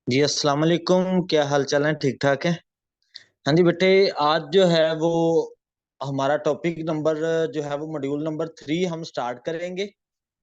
जी अस्सलाम वालेकुम। क्या हाल चाल है? ठीक ठाक है। हाँ जी बेटे, आज जो है वो हमारा टॉपिक नंबर जो है वो मॉड्यूल नंबर 3 हम स्टार्ट करेंगे।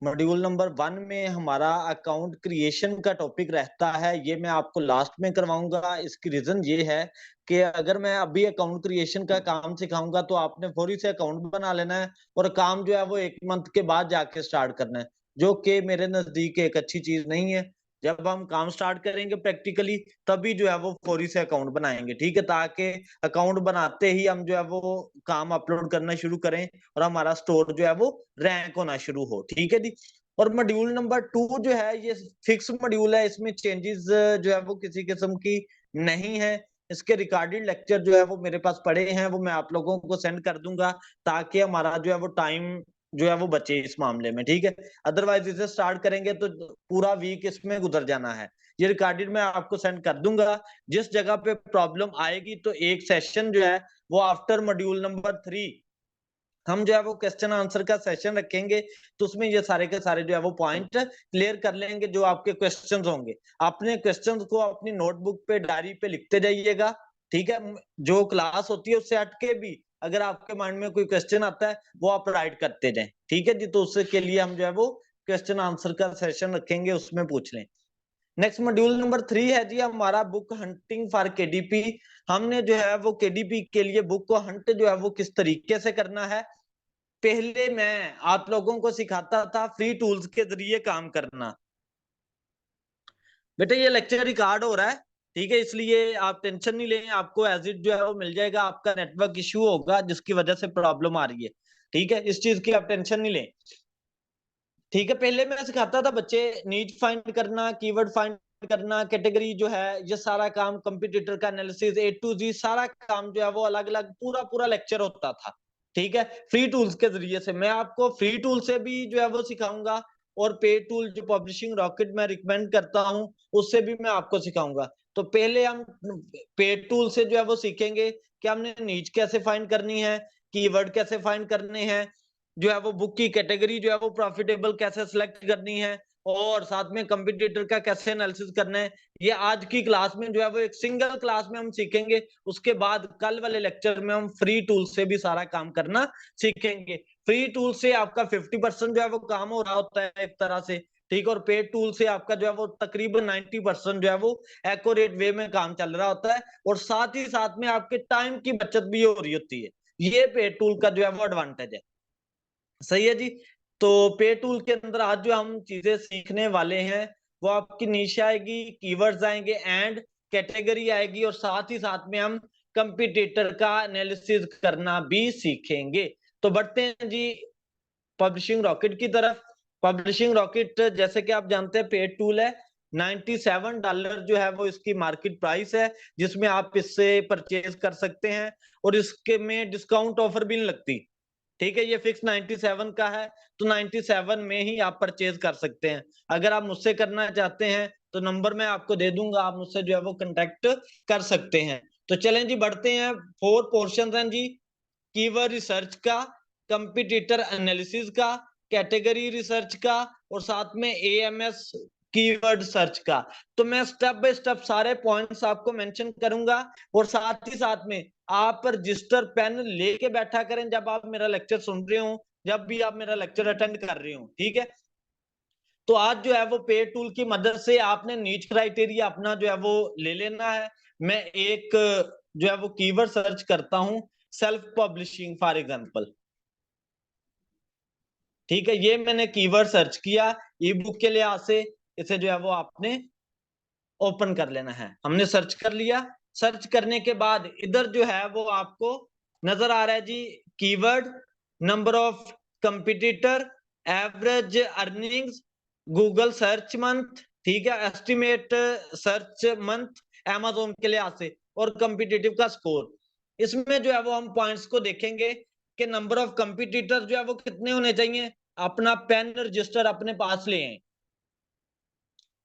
मॉड्यूल नंबर 1 में हमारा अकाउंट क्रिएशन का टॉपिक रहता है, ये मैं आपको लास्ट में करवाऊंगा। इसकी रीजन ये है कि अगर मैं अभी अकाउंट क्रिएशन का काम सिखाऊंगा तो आपने फौरी से अकाउंट बना लेना है और काम जो है वो 1 मंथ के बाद जाके स्टार्ट करना है, जो कि मेरे नजदीक एक अच्छी चीज नहीं है। जब हम काम स्टार्ट करेंगे प्रैक्टिकली तभी जो है वो फौरी से अकाउंट बनाएंगे, ठीक है, ताकि अकाउंट बनाते ही हम जो है वो काम अपलोड करना शुरू करें और हमारा स्टोर जो है वो रैंक होना शुरू हो, ठीक है जी। और मॉड्यूल नंबर 2 जो है ये फिक्स मॉड्यूल है, इसमें चेंजेस जो है वो किसी किस्म की नहीं है। इसके रिकॉर्डेड लेक्चर जो है वो मेरे पास पड़े हैं, वो मैं आप लोगों को सेंड कर दूंगा ताकि हमारा जो है वो टाइम जो है वो बचे इस मामले में, ठीक है। अदरवाइज इसे स्टार्ट करेंगे तो पूरा वीक इसमें गुजर जाना है। ये रिकॉर्डेड मैं आपको सेंड कर दूंगा। जिस जगह पे प्रॉब्लम आएगी तो एक सेशन जो है वो आफ्टर मॉड्यूल नंबर 3 हम जो है वो क्वेश्चन आंसर का सेशन रखेंगे, तो उसमें ये सारे के सारे जो है वो पॉइंट क्लियर कर लेंगे जो आपके क्वेश्चंस होंगे। अपने क्वेश्चंस को अपनी नोटबुक पे डायरी पे लिखते जाइएगा, ठीक है। जो क्लास होती है उससे हटके भी अगर आपके माइंड में कोई क्वेश्चन आता है वो आप राइट करते जाएं, ठीक है जी। तो उसके लिए हम जो है वो क्वेश्चन आंसर का सेशन रखेंगे, उसमें पूछ लें। नेक्स्ट मॉड्यूल नंबर 3 है जी हमारा बुक हंटिंग फॉर केडीपी। हमने जो है वो केडीपी के लिए बुक को हंट जो है वो किस तरीके से करना है, पहले मैं आप लोगों को सिखाता था फ्री टूल्स के जरिए काम करना। बेटा ये लेक्चर रिकॉर्ड हो रहा है, ठीक है, इसलिए आप टेंशन नहीं लें, आपको एज इट जो है वो मिल जाएगा। आपका नेटवर्क इश्यू होगा जिसकी वजह से प्रॉब्लम आ रही है, ठीक है, इस चीज की आप टेंशन नहीं लें, ठीक है। पहले मैं सिखाता था बच्चे नीड फाइंड करना, कीवर्ड फाइंड करना, कैटेगरी जो है ये सारा काम, कंपटीटर का एनालिसिस ए टू जी सारा काम जो है वो अलग अलग पूरा पूरा लेक्चर होता था, ठीक है। फ्री टूल्स के जरिए से मैं आपको फ्री टूल से भी जो है वो सिखाऊंगा और पे टूल जो पब्लिशिंग रॉकेट मैं रिकमेंड करता हूं उससे भी मैं आपको सिखाऊंगा। तो पहले हम पे टूल से जो है वो सीखेंगे कि हमने नीच कैसे फाइंड करनी है, कीवर्ड कैसे फाइंड करने हैं, जो है वो बुक की कैटेगरी जो है वो प्रॉफिटेबल कैसे सिलेक्ट करनी है और साथ में कंपटीटर का कैसे एनालिसिस करना है। ये आज की क्लास में जो है वो एक सिंगल क्लास में हम सीखेंगे। उसके बाद कल वाले लेक्चर में हम फ्री टूल से भी सारा काम करना सीखेंगे। फ्री टूल से आपका 50% जो है वो काम हो रहा होता है एक तरह से, ठीक, और पेड टूल से आपका जो है वो तकरीबन 90% जो है वो एक्यूरेट वे में काम चल रहा होता है और साथ ही साथ में आपके टाइम की बचत भी हो रही होती है। ये पेड टूल का जो है वो एडवांटेज है, सही है जी। तो पे टूल के अंदर आज जो हम चीजें सीखने वाले हैं वो आपकी निश आएगी, कीवर्ड्स आएंगे एंड कैटेगरी आएगी और साथ ही साथ में हम कंपटीटर का एनालिसिस करना भी सीखेंगे। तो बढ़ते हैं जी पब्लिशिंग रॉकेट की तरफ। पब्लिशिंग रॉकेट जैसे कि आप जानते हैं पेड टूल है। $97 जो है वो इसकी मार्केट प्राइस है जिसमें आप इससे परचेज कर सकते हैं और इसके में डिस्काउंट ऑफर भी नहीं लगती, ठीक है। ये फिक्स 97 का है, तो 97 में ही आप परचेज कर सकते हैं। अगर आप मुझसे करना चाहते हैं तो नंबर मैं आपको दे दूंगा, आप मुझसे जो है वो कांटेक्ट कर सकते हैं। तो चलें जी बढ़ते हैं। 4 पोर्शन हैं जी, कीवर्ड रिसर्च का, कंपटीटर एनालिसिस का, कैटेगरी रिसर्च का और साथ में एएमएस कीवर्ड सर्च का। तो मैं स्टेप बाय स्टेप सारे पॉइंट्स आपको मेंशन करूंगा और साथ ही साथ में आप रजिस्टर पेन लेके बैठा करें जब आप मेरा लेक्चर सुन रहे हो, जब भी आप मेरा लेक्चर अटेंड कर रहे हो, ठीक है। तो आज जो है वो पे टूल की मदद से आपने नीच क्राइटेरिया अपना जो है वो ले लेना है। मैं एक जो है वो कीवर्ड सर्च करता हूं, सेल्फ पब्लिशिंग फॉर एग्जांपल, ठीक है। ये मैंने कीवर्ड सर्च किया ई बुक के लिहाज से, इसे जो है वो आपने ओपन कर लेना है। हमने सर्च कर लिया, सर्च करने के बाद इधर जो है वो आपको नजर आ रहा है जी keyword, number of competitor, average earnings, Google search month, ठीक है, एस्टिमेट सर्च मंथ amazon के लिहाज से और कंपिटिटिव का स्कोर। इसमें जो है वो हम पॉइंट्स को देखेंगे कि नंबर ऑफ कंपटीटर जो है वो कितने होने चाहिए। अपना पेन रजिस्टर अपने पास ले आए,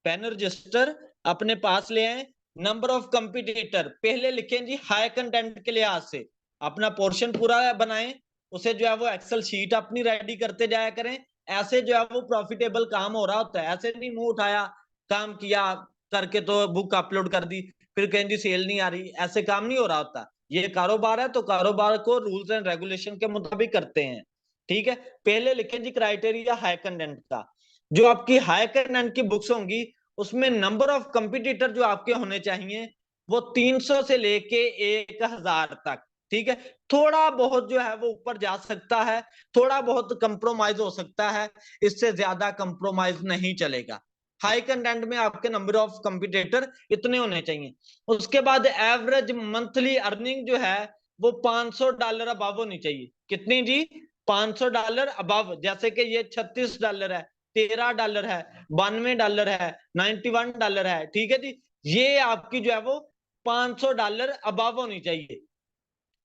पेन रजिस्टर अपने पास ले आए। नंबर ऑफ कंपटीटर पहले लिखें जी हाई कंटेंट के लिहाज से, अपना पोर्शन पूरा बनाएं, उसे जो है वो एक्सेल शीट अपनी रेडी करते जाया करें। ऐसे जो है वो प्रॉफिटेबल काम हो रहा होता है, ऐसे नहीं मुंह उठाया काम किया करके तो बुक अपलोड कर दी, फिर कहें जी सेल नहीं आ रही, ऐसे काम नहीं हो रहा होता। ये कारोबार है तो कारोबार को रूल्स एंड रेगुलेशन के मुताबिक करते हैं, ठीक है। पहले लिखें जी क्राइटेरिया हाई कंटेंट का। जो आपकी हाई कंटेंट की बुक्स होंगी उसमें नंबर ऑफ कंपिटिटर जो आपके होने चाहिए वो 300 से लेके 1000 तक, ठीक है। थोड़ा बहुत जो है वो ऊपर जा सकता है, थोड़ा बहुत कंप्रोमाइज हो सकता है, इससे ज्यादा कंप्रोमाइज नहीं चलेगा। हाई कंटेंट में आपके नंबर ऑफ कंपिटिटर इतने होने चाहिए। उसके बाद एवरेज मंथली अर्निंग जो है वो $500 अबव होनी चाहिए। कितनी जी? $500 अबव। जैसे कि ये $36 है, $13 है, $92 है, $91 है, ठीक है जी। ये आपकी जो है वो $500 अबव होनी चाहिए।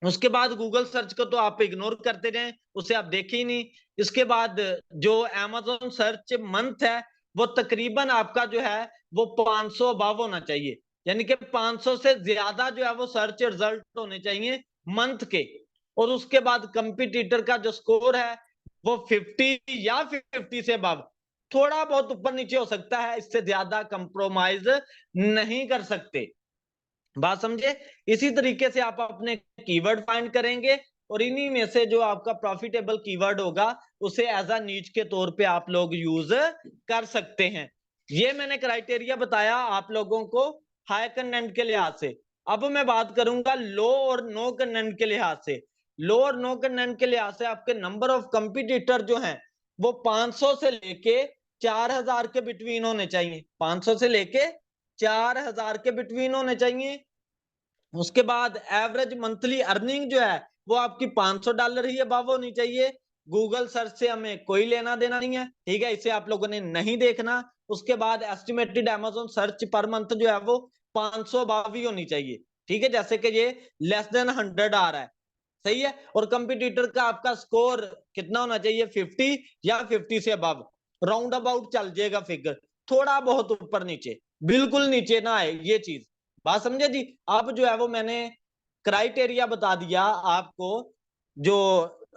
उसके बाद गूगल सर्च को तो आप इग्नोर करते जाएं, उसे आप देखें ही नहीं। इसके बाद जो अमेज़न सर्च मंथ है वो तकरीबन आपका जो है वो 500 अबव होना चाहिए, यानी कि 500 से ज्यादा जो है वो सर्च रिजल्ट होने चाहिए मंथ के। और उसके बाद कंपटीटर का जो स्कोर है वो 50 या 50 से अबव। थोड़ा बहुत ऊपर नीचे हो सकता है, इससे ज्यादा कंप्रोमाइज नहीं कर सकते। बात समझे? इसी तरीके से आप अपने कीवर्ड फाइंड करेंगे और इन्हीं में से जो आपका प्रॉफिटेबल कीवर्ड होगा उसे एज अ नीच के तौर पे आप लोग यूज कर सकते हैं। ये मैंने क्राइटेरिया बताया आप लोगों को हाई कंटेंट के लिहाज से। अब मैं बात करूंगा लो और नो कंटेंट के लिहाज से। लो और नो कंटेंट के लिहाज से आपके नंबर ऑफ कंपिटिटर जो हैं वो 500 से लेके 4000 के बिटवीन होने चाहिए। 500 से लेके 4000 के बिटवीन होने चाहिए। उसके बाद एवरेज मंथली अर्निंग जो है वो आपकी $500 ही अबव होनी चाहिए। गूगल सर्च से हमें कोई लेना देना नहीं है, ठीक है, इसे आप लोगों ने नहीं देखना। उसके बाद estimated Amazon search per month जो है वो 500 अबव ही होनी चाहिए, ठीक है। जैसे कि ये लेस देन 100 आ रहा है, सही है। और कंपटीटर का आपका स्कोर कितना होना चाहिए? 50 या 50 से अबव। राउंड अबाउट चल जाएगा फिगर, थोड़ा बहुत ऊपर नीचे, बिल्कुल नीचे ना आए ये चीज। बात समझे जी? अब जो है वो मैंने क्राइटेरिया बता दिया आपको, जो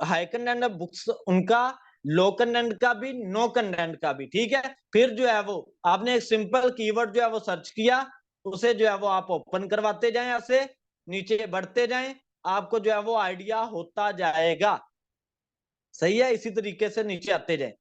हाई कंटेंट बुक्स उनका, लो कंटेंट का भी, नो कंटेंट का भी, ठीक है। फिर जो है वो आपने एक सिंपल कीवर्ड जो है वो सर्च किया, उसे जो है वो आप ओपन करवाते जाएं, ऐसे नीचे बढ़ते जाएं, आपको जो है वो आइडिया होता जाएगा, सही है। इसी तरीके से नीचे आते जाएं।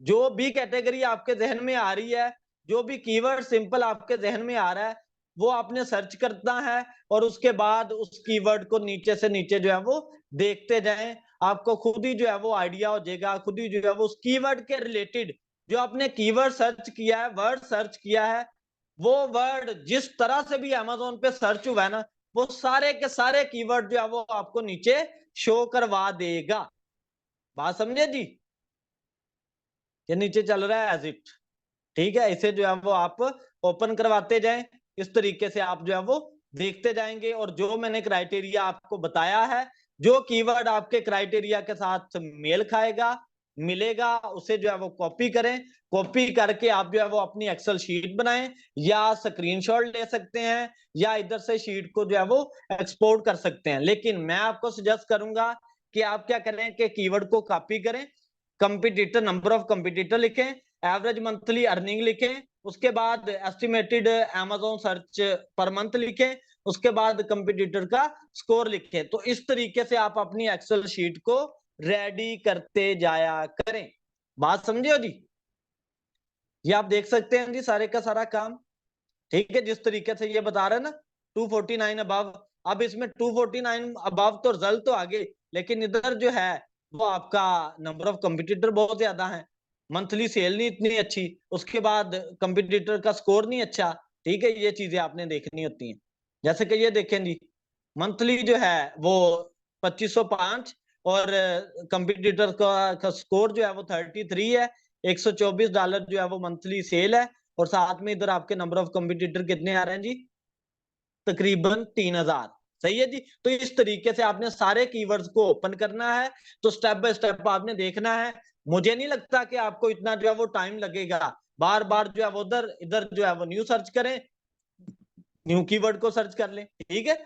जो भी कैटेगरी आपके जहन में आ रही है, जो भी कीवर्ड सिंपल आपके जहन में आ रहा है, वो आपने सर्च करना है और उसके बाद उस कीवर्ड को नीचे से नीचे जो है वो देखते जाएं। आपको खुद ही जो है वो आइडिया हो जाएगा, खुद ही जो है वो उस कीवर्ड के रिलेटेड जो आपने कीवर्ड सर्च किया है, वर्ड सर्च किया है, वो वर्ड जिस तरह से भी अमेज़न पे सर्च हुआ है ना, वो सारे के सारे कीवर्ड जो है वो आपको नीचे शो करवा देगा। बात समझे जी? ये नीचे चल रहा है एज इट, ठीक है। इसे जो है वो आप ओपन करवाते जाएं, इस तरीके से आप जो है वो देखते जाएंगे। और जो मैंने क्राइटेरिया आपको बताया है, जो कीवर्ड आपके क्राइटेरिया के साथ मेल खाएगा, मिलेगा, उसे जो है वो कॉपी करें। कॉपी करके आप जो है वो अपनी एक्सेल शीट बनाएं, या स्क्रीनशॉट ले सकते हैं, या इधर से शीट को जो है वो एक्सपोर्ट कर सकते हैं। लेकिन मैं आपको सजेस्ट करूंगा कि आप क्या करें कि कीवर्ड को कॉपी करें, कंपिटिटर, नंबर ऑफ कंपिटिटर लिखें, एवरेज मंथली अर्निंग लिखें, उसके बाद estimated Amazon search per month लिखें, उसके बाद कंपिटिटर का स्कोर लिखें। तो इस तरीके से आप अपनी एक्सेल शीट को रेडी करते जाया करें। बात समझे हो जी? ये आप देख सकते हैं जी सारे का सारा काम, ठीक है। जिस तरीके से ये बता रहे हैं ना 249 अबव। अब इसमें 249 अबव तो रिजल्ट तो आगे, लेकिन इधर जो है वो आपका नंबर ऑफ कंपिटिटर बहुत ज्यादा है, मंथली सेल नहीं इतनी अच्छी, उसके बाद कंपिटिटर का स्कोर नहीं अच्छा, ठीक है। ये चीजें आपने देखनी होती हैं। जैसे कि ये देखें जी, मंथली जो है वो 2505 और कंपिटिटर का स्कोर जो है वो 33 है। $124 जो है वो मंथली सेल है। और साथ में इधर आपके नंबर ऑफ कंपिटिटर कितने आ रहे हैं जी? तकरीबन 3000, सही है जी। तो इस तरीके से आपने सारे कीवर्ड्स को ओपन करना है। तो स्टेप बाय स्टेप आपने देखना है। मुझे नहीं लगता कि आपको इतना जो है वो टाइम लगेगा। बार बार जो है वो उधर इधर जो है वो न्यू सर्च करें, न्यू कीवर्ड को सर्च कर लें, ठीक है।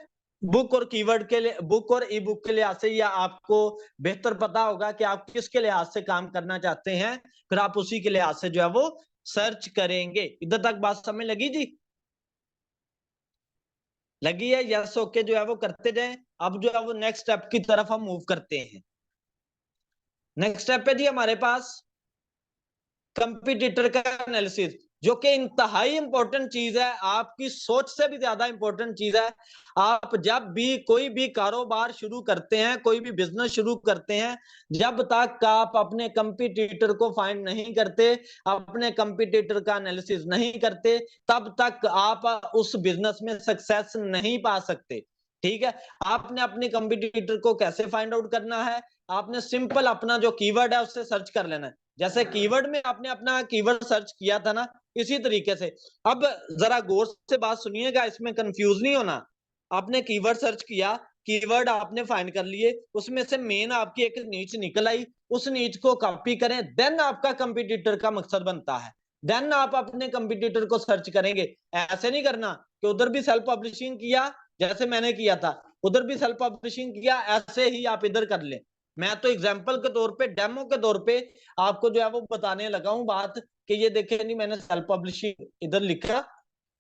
बुक और कीवर्ड के लिए, बुक और ई बुक के लिहाज से, या आपको बेहतर पता होगा कि आप किसके लिहाज से काम करना चाहते हैं, फिर आप उसी के लिहाज से जो है वो सर्च करेंगे। इधर तक बात समझ लगी जी? लगी है? यस ओके जो है वो करते जाएं। अब जो है वो नेक्स्ट स्टेप की तरफ हम मूव करते हैं। नेक्स्ट स्टेप है जी हमारे पास कंपटीटर का एनालिसिस, जो कि इंतहाई इंपॉर्टेंट चीज है, आपकी सोच से भी ज्यादा इंपॉर्टेंट चीज है। आप जब भी कोई भी कारोबार शुरू करते हैं, कोई भी बिजनेस शुरू करते हैं, जब तक आप अपने कंपटीटर को फाइंड नहीं करते, अपने कंपटीटर का एनालिसिस नहीं करते, तब तक आप उस बिजनेस में सक्सेस नहीं पा सकते। ठीक है, आपने अपने कंपटीटर को कैसे फाइंड आउट करना है? आपने सिंपल अपना जो कीवर्ड है उससे सर्च कर लेना है। जैसे कीवर्ड में आपने अपना कीवर्ड सर्च किया था ना, इसी तरीके से अब जरा गौर से बात सुनिएगा, इसमें कंफ्यूज नहीं होना। आपने कीवर्ड सर्च किया, कीवर्ड आपने फाइंड कर लिए, उसमें से मेन आपकी एक नीच निकल आई, उस नीच को कॉपी करें, देन आपका कंपटीटर का मकसद बनता है, देन आप अपने कंपटीटर को सर्च करेंगे। ऐसे नहीं करना कि उधर भी सेल्फ पब्लिशिंग किया जैसे मैंने किया था, उधर भी सेल्फ पब्लिशिंग किया, ऐसे ही आप इधर कर ले। मैं तो एग्जाम्पल के तौर पे, डेमो के तौर पे आपको जो है वो बताने लगा हूं बात, कि ये देखे नहीं, मैंने सेल्फ पब्लिशिंग इधर लिखा,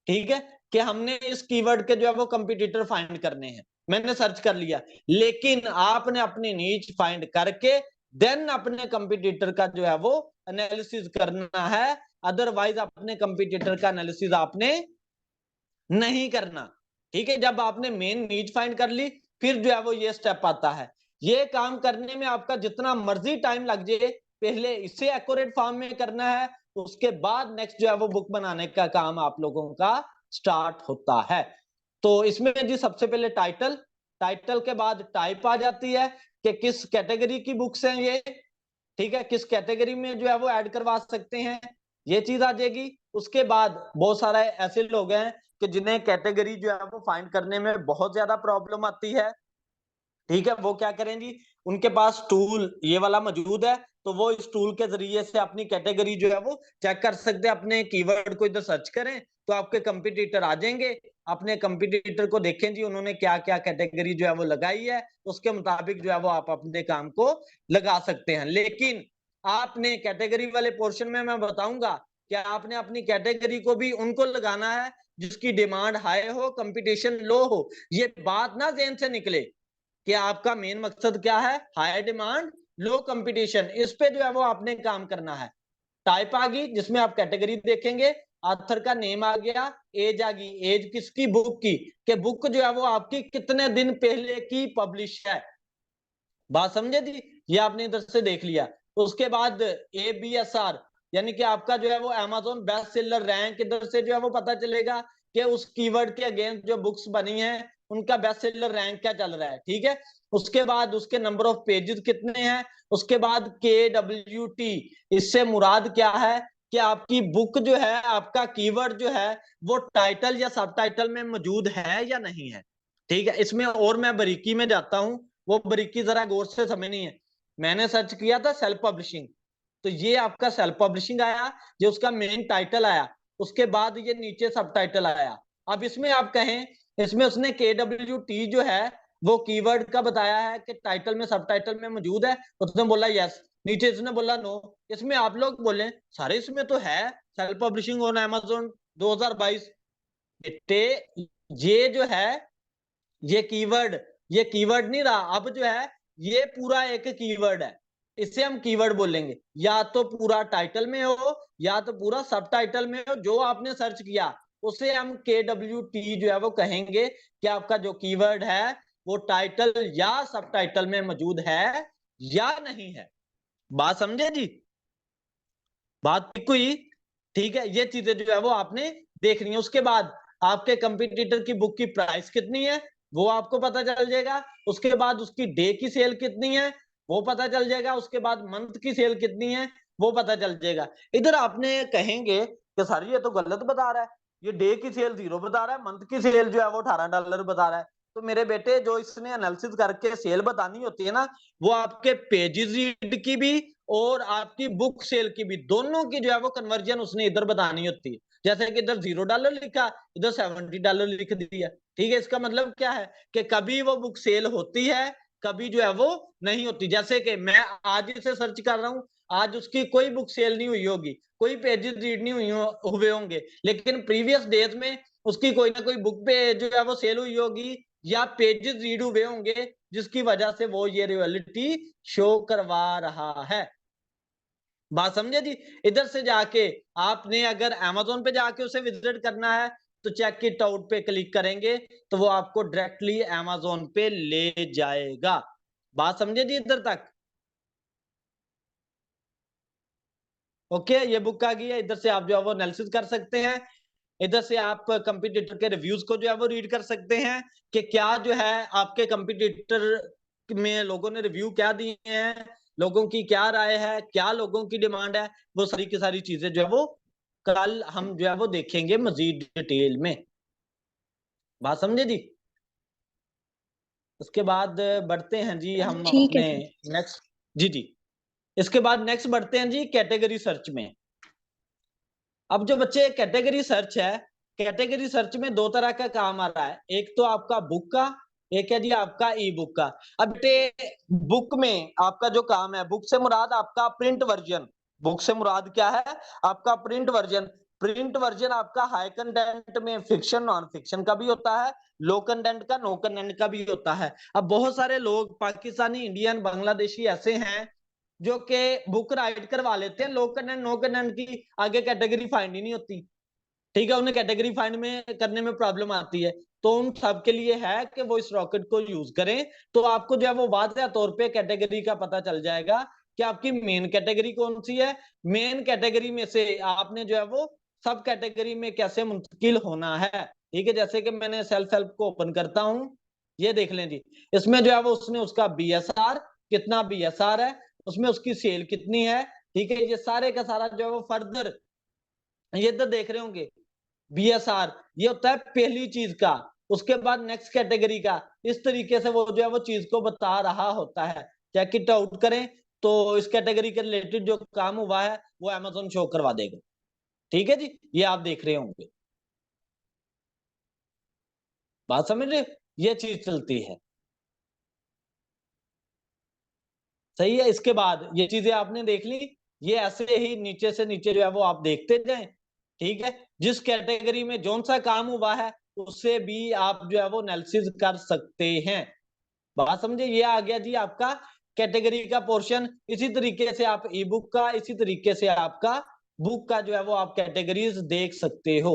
ठीक है, कि हमने इस कीवर्ड के जो है वो कंपटीटर फाइंड करने हैं, मैंने सर्च कर लिया, लेकिन आपने अपनी नीच फाइंड करके देन अपने कंपटीटर का जो है वो एनालिसिस करना है। अदरवाइज अपने कंपटीटर का एनालिसिस आपने नहीं करना। ठीक है, जब आपने मेन नीड फाइंड कर ली, फिर जो है वो ये स्टेप आता है। ये काम करने में आपका जितना मर्जी टाइम लग जाए, पहले इसे एक्यूरेट फॉर्म में करना है, उसके बाद नेक्स्ट जो है वो बुक बनाने का काम आप लोगों का स्टार्ट होता है। तो इसमें जी सबसे पहले टाइटल, टाइटल के बाद टाइप आ जाती है कि किस कैटेगरी की बुक्स हैं ये, ठीक है, किस कैटेगरी में जो है वो ऐड करवा सकते हैं, ये चीज आ जाएगी। उसके बाद बहुत सारे ऐसे लोग हैं कि जिन्हें कैटेगरी जो है वो फाइंड करने में बहुत ज्यादा प्रॉब्लम आती है। ठीक है, वो क्या करें जी, उनके पास टूल ये वाला मौजूद है, तो वो इस टूल के जरिए से अपनी कैटेगरी जो है वो चेक कर सकते हैं। अपने कीवर्ड को इधर सर्च करें तो आपके कंपटीटर आ जाएंगे, अपने कंपटीटर को देखें जी उन्होंने क्या क्या कैटेगरी जो है वो लगाई है, उसके मुताबिक जो है वो आप अपने काम को लगा सकते हैं। लेकिन आपने कैटेगरी वाले पोर्शन में मैं बताऊंगा कि आपने अपनी कैटेगरी को भी उनको लगाना है जिसकी डिमांड हाई हो, कंपटीशन लो हो। ये बात ना ज़हन से निकले कि आपका मेन मकसद क्या है, हाई डिमांड लो कंपटीशन, इस पे जो है वो आपने काम करना है। टाइप आ गई जिसमें आप कैटेगरी देखेंगे, ऑथर का नेम आ गया, एज आ गई, एज किसकी, बुक की, कि बुक जो है वो आपकी कितने दिन पहले की पब्लिश है। बात समझे थी? ये आपने इधर से देख लिया। तो उसके बाद ABSR, यानी कि आपका जो है वो अमेज़न बेस्ट सेलर रैंक, इधर से जो है वो पता चलेगा कि उस कीवर्ड के अगेंस्ट जो बुक्स बनी हैं उनका बेस्ट सेलर रैंक क्या चल रहा है। ठीक है, उसके बाद उसके नंबर ऑफ पेजेस कितने हैं, उसके बाद KWT, इससे मुराद क्या है कि आपकी बुक जो है, आपका कीवर्ड जो है वो टाइटल या सब टाइटल में मौजूद है या नहीं है। ठीक है, इसमें और मैं बारीकी में जाता हूं, वो बारीकी जरा गौर से समझनी है। मैंने सर्च किया था सेल्फ पब्लिशिंग, तो ये आपका सेल्फ पब्लिशिंग आया, ये उसका मेन टाइटल आया, उसके बाद ये नीचे सब टाइटल आया। अब इसमें आप कहें, इसमें उसने KWT जो है वो कीवर्ड का बताया है कि टाइटल में सब टाइटल में मौजूद है, उसने बोला यस, नीचे इसने बोला नो। इसमें आप लोग बोले सारे इसमें तो है सेल्फ पब्लिशिंग ऑन अमेज़न 2022, बेटे ये जो है ये कीवर्ड नहीं रहा, अब जो है ये पूरा एक कीवर्ड है, इसे हम कीवर्ड बोलेंगे। या तो पूरा टाइटल में हो या तो पूरा सब टाइटल में हो, जो आपने सर्च किया उसे हम KWT जो है वो कहेंगे कि आपका जो कीवर्ड है वो टाइटल या सब टाइटल में मौजूद है या नहीं है। बात समझे जी? बात ठीक हुई? ठीक है, ये चीजें जो है वो आपने देखनी है। उसके बाद आपके कंपटीटर की बुक की प्राइस कितनी है वो आपको पता चल जाएगा, उसके बाद उसकी डे की सेल कितनी है वो पता चल जाएगा, उसके बाद मंथ की सेल कितनी है वो पता चल जाएगा। इधर आपने कहेंगे कि सर ये तो गलत बता रहा है, ये डे की सेल 0 बता रहा है, मंथ की सेल जो है वो $18 बता रहा है। तो मेरे बेटे जो इसने एनालिसिस करके सेल बतानी होती है ना, वो आपके पेजेस रीड की भी और आपकी बुक सेल की भी, दोनों की जो है वो कन्वर्जन उसने इधर बतानी होती है। जैसे कि इधर $0 लिखा, इधर $70 लिख दिया। ठीक है, इसका मतलब क्या है कि कभी वो बुक सेल होती है, कभी जो है वो नहीं होती। जैसे कि मैं आज इसे सर्च कर रहा हूं, आज उसकी कोई बुक सेल नहीं हुई होगी, कोई पेजेस रीड नहीं हुए होंगे, लेकिन प्रीवियस डेज में उसकी कोई ना कोई बुक पे जो है वो सेल हुई होगी या पेजेस रीड हुए होंगे, जिसकी वजह से वो ये रियलिटी शो करवा रहा है। बात समझे जी। इधर से जाके आपने अगर Amazon पे जाके उसे विजिट करना है तो चेक इट आउट पे क्लिक करेंगे तो वो आपको डायरेक्टली Amazon पे ले जाएगा। बात समझे जी इधर तक। ओके, ये बुक आ गई है, इधर से आप जो है वो एनालिसिस कर सकते हैं। इधर से आप कंपटीटर के रिव्यूज को जो है वो रीड कर सकते हैं कि क्या जो है आपके कंपटीटर में लोगों ने रिव्यू क्या दिए हैं, लोगों की क्या राय है, क्या लोगों की डिमांड है, वो सारी की सारी चीजें जो है वो कल हम जो है वो देखेंगे मजीद डिटेल में। बात समझे जी। उसके बाद बढ़ते हैं जी हम ठीक है अपने सर। नेक्स्ट। जी जी। इसके बाद नेक्स्ट बढ़ते हैं जी कैटेगरी सर्च में। अब जो बच्चे कैटेगरी सर्च है, कैटेगरी सर्च में दो तरह का काम आ रहा है, एक तो आपका बुक का, एक है जी आपका ई बुक का। अब बुक में आपका जो काम है, बुक से मुराद आपका प्रिंट वर्जन, बुक से मुराद क्या है, आपका प्रिंट वर्जन। प्रिंट वर्जन आपका हाई कंटेंट में फिक्शन नॉन फिक्शन का भी होता है, लो कंटेंट का नो कंटेंट का भी होता है। अब बहुत सारे लोग पाकिस्तानी, इंडियन, बांग्लादेशी ऐसे हैं जो कि बुक राइट करवा लेते हैं, लो कंटेंट नो कंटेंट की आगे कैटेगरी फाइंड ही नहीं होती। ठीक है, उन्हें कैटेगरी फाइंड में करने में प्रॉब्लम आती है, तो उन सब के लिए है कि वो इस रॉकेट को यूज करें, तो आपको जो है वो वाज़ेह तौर पे कैटेगरी का पता चल जाएगा कि आपकी मेन कैटेगरी कौन सी है। मेन कैटेगरी में से आपने जो है वो सब कैटेगरी में कैसे मुंतकिल होना है। ठीक है, जैसे कि मैंने सेल्फ हेल्प को ओपन करता हूं, ये देख लें जी। इसमें जो है वो उसने उसका बीएसआर कितना बीएसआर है, उसमें उसकी सेल कितनी है। ठीक है, ये सारे का सारा जो है वो फर्दर ये इधर देख रहे होंगे बीएसआर, ये होता है पहली चीज का। उसके बाद नेक्स्ट कैटेगरी का, इस तरीके से वो जो है वो चीज को बता रहा होता है। चेक इट आउट करें तो इस कैटेगरी के रिलेटेड जो काम हुआ है वो Amazon शो करवा देगा। ठीक है जी, ये आप देख रहे होंगे। बात समझ रहे, ये चीज चलती है। सही है। इसके बाद ये चीजें आपने देख ली, ये ऐसे ही नीचे से नीचे जो है वो आप देखते जाएं। ठीक है, जिस कैटेगरी में जौन सा काम हुआ है उससे भी आप जो है वो एनालिसिस कर सकते हैं। बात समझे, ये आ गया जी आपका कैटेगरी का पोर्शन। इसी तरीके से आप ई बुक का, इसी तरीके से आपका बुक का जो है वो आप कैटेगरीज देख सकते हो।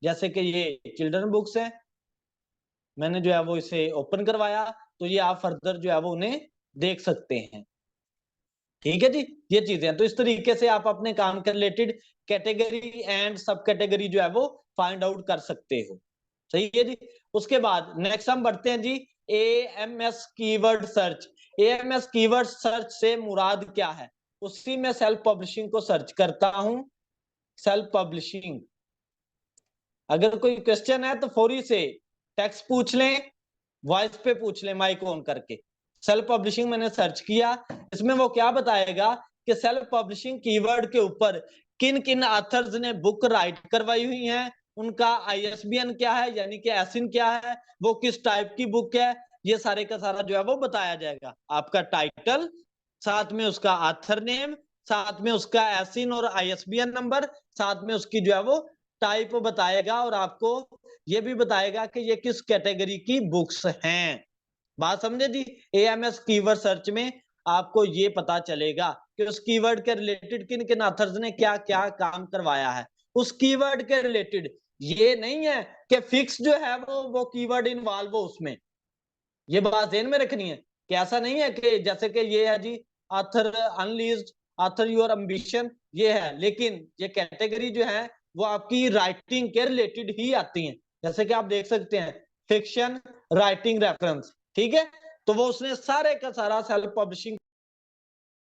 जैसे कि ये चिल्ड्रन बुक्स है, मैंने जो है वो इसे ओपन करवाया तो ये आप फर्दर जो है वो उन्हें देख सकते हैं। ठीक है जी, ये चीजें तो इस तरीके से आप अपने काम के रिलेटेड कैटेगरी एंड सब कैटेगरी जो है वो फाइंड आउट कर सकते हो। सही है जी। उसके बाद नेक्स्ट हम बढ़ते हैं जी AMS keyword search. AMS keyword search से मुराद क्या है, उसी में सेल्फ पब्लिशिंग को सर्च करता हूं। सेल्फ पब्लिशिंग, अगर कोई क्वेश्चन है तो फौरी से टेक्स्ट पूछ लें, वॉइस पे पूछ लें माइक ऑन करके। सेल्फ पब्लिशिंग मैंने सर्च किया, इसमें वो क्या बताएगा कि सेल्फ पब्लिशिंग कीवर्ड के ऊपर किन किन ऑथर्स ने बुक राइट करवाई हुई है, उनका ISBN क्या है, यानी कि एसिन क्या है, वो किस टाइप की बुक है, ये सारे का सारा जो है वो बताया जाएगा। आपका टाइटल, साथ में उसका ऑथर नेम, साथ में उसका एसिन और ISBN नंबर, साथ में उसकी जो है वो टाइप बताएगा और आपको ये भी बताएगा कि ये किस कैटेगरी की बुक्स हैं। बात समझे जी। AMS कीवर्ड सर्च में आपको ये पता चलेगा कि उस कीवर्ड के रिलेटेड किन किन ऑथर्स ने क्या क्या काम करवाया है उस कीवर्ड के रिलेटेड। ये नहीं है कि फिक्स जो है वो कीवर्ड इन्वॉल्व हो उसमें, ये बात ध्यान में रखनी है कि ऐसा नहीं है कि जैसे कि ये है जी ऑथर अनलीज्ड, ऑथर योर एम्बिशन, ये है, लेकिन ये कैटेगरी जो है वो आपकी राइटिंग के रिलेटेड ही आती है। जैसे कि आप देख सकते हैं फिक्शन, राइटिंग, रेफरेंस। ठीक है, तो वो उसने सारे का सारा सेल्फ पब्लिशिंग,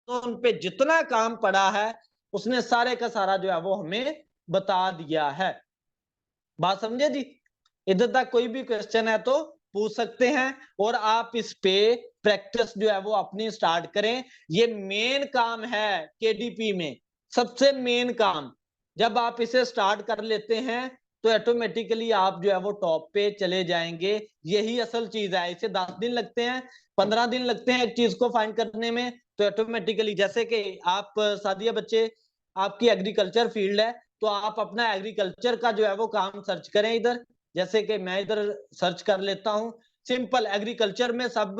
तो उन पे जितना काम पड़ा है उसने सारे का सारा जो है वो हमें बता दिया है। बात समझे जी। इधर तक कोई भी क्वेश्चन है तो पूछ सकते हैं और आप इस पे प्रैक्टिस जो है वो अपनी स्टार्ट करें। ये मेन काम है KDP में, सबसे मेन काम। जब आप इसे स्टार्ट कर लेते हैं तो ऑटोमेटिकली आप जो है वो टॉप पे चले जाएंगे। यही असल चीज है। इसे 10 दिन लगते हैं, 15 दिन लगते हैं एक चीज को फाइंड करने में, तो ऑटोमेटिकली जैसे कि आप सादिया बच्चे, आपकी एग्रीकल्चर फील्ड है, तो आप अपना एग्रीकल्चर का जो है वो काम सर्च करें इधर। जैसे कि मैं इधर सर्च कर लेता हूँ, सिंपल एग्रीकल्चर में सब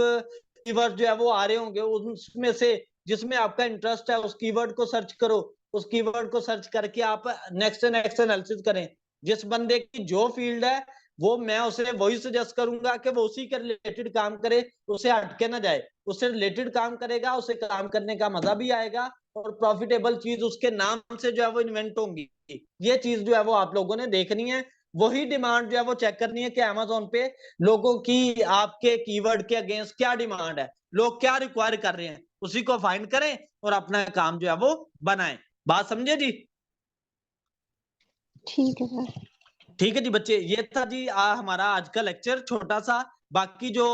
कीवर्ड जो है वो आ रहे होंगे, उसमें से जिसमें आपका इंटरेस्ट है उस कीवर्ड को सर्च करो। उस कीवर्ड को सर्च करके आप नेक्स्ट एनालिसिस करें। जिस बंदे की जो फील्ड है वो, मैं उसे वही सजेस्ट करूंगा कि वो उसी के रिलेटेड काम करे, उसे हटके ना जाए। उससे रिलेटेड काम करेगा, उसे काम करने का मजा भी आएगा और प्रॉफिटेबल चीज उसके नाम से जो है वो इन्वेंट होंगी। ये चीज जो है वो आप लोगों ने देखनी है। वही डिमांड जो है वो चेक करनी है कि अमेज़न पे लोगों की आपके कीवर्ड के अगेंस्ट क्या डिमांड है, लोग क्या रिक्वायर कर रहे हैं, उसी को फाइंड करें और अपना काम जो है वो बनाएं। बात समझे जी? ठीक है सर। ठीक है जी बच्चे, ये था जी हमारा आज का लेक्चर छोटा सा। बाकी जो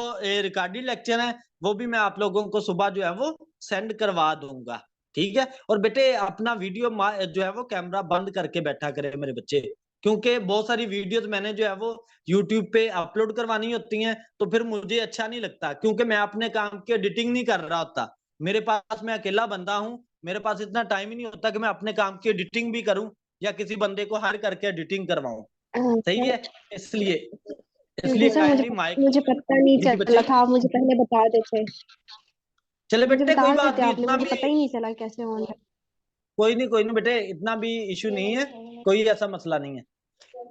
रिकॉर्डेड लेक्चर है वो भी मैं आप लोगों को सुबह जो है वो सेंड करवा दूंगा। ठीक है, और बेटे अपना वीडियो जो है वो कैमरा बंद करके बैठा करे मेरे बच्चे, क्योंकि बहुत सारी वीडियोस मैंने जो है वो यूट्यूब पे अपलोड करवानी होती हैं, तो फिर मुझे अच्छा नहीं लगता, क्योंकि मैं अपने काम की एडिटिंग नहीं कर रहा होता। मेरे पास, मैं अकेला बंदा हूँ, मेरे पास इतना टाइम ही नहीं होता कि मैं अपने काम की एडिटिंग भी करूं या किसी बंदे को हायर करके एडिटिंग करवाऊं। सही है, इसलिए क्योंकि इसलिए सर काइंडली माइक। मुझे पता नहीं जी चला बच्चे, था, आप मुझे पहले बता देते। चले मुझे बेटे बता कोई बात देते नहीं, आपने, इतना मुझे भी पता ही नहीं चला कैसे ऑन है। कोई नहीं बेटे, इतना भी इशू नहीं है, कोई ऐसा मसला नहीं है।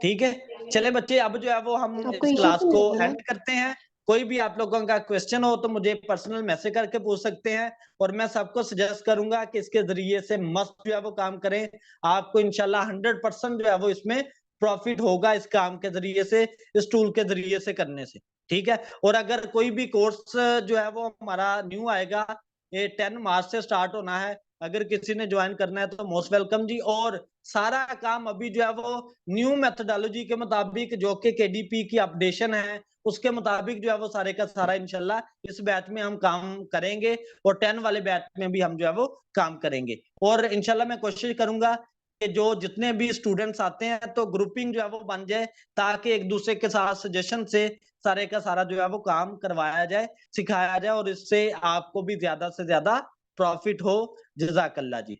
ठीक है, चले बच्चे, अब जो है वो हम आपको इस इशू क्लास तो को नहीं है ना? एंड करते हैं। कोई भी आप लोगों का क्वेश्चन हो तो मुझे पर्सनल मैसेज करके पूछ सकते हैं, और मैं सबको सजेस्ट करूंगा कि इसके जरिए से मस्त जो है वो काम करें। आपको इंशाल्लाह 100% जो है वो इसमें प्रॉफिट होगा, इस काम के जरिए से, इस टूल के जरिए से करने से। ठीक है, और अगर कोई भी कोर्स जो है वो हमारा न्यू आएगा, ये 10 मार्च से स्टार्ट होना है, अगर किसी ने ज्वाइन करना है तो मोस्ट वेलकम जी। और सारा काम अभी जो है वो न्यू मेथोडोलॉजी के मुताबिक, जो कि केडीपी की अपडेशन है, उसके मुताबिक जो है वो सारे का सारा इंशाल्लाह इस बैच में हम काम करेंगे, और 10 वाले बैच में भी हम जो है वो काम करेंगे। और इंशाल्लाह मैं कोशिश करूंगा कि जो जितने भी स्टूडेंट्स आते हैं तो ग्रुपिंग जो है वो बन जाए, ताकि एक दूसरे के साथ सजेशन से सारे का सारा जो है वो काम करवाया जाए, सिखाया जाए, और इससे आपको भी ज्यादा से ज्यादा प्रॉफिट हो। जज़ाकल्लाह जी।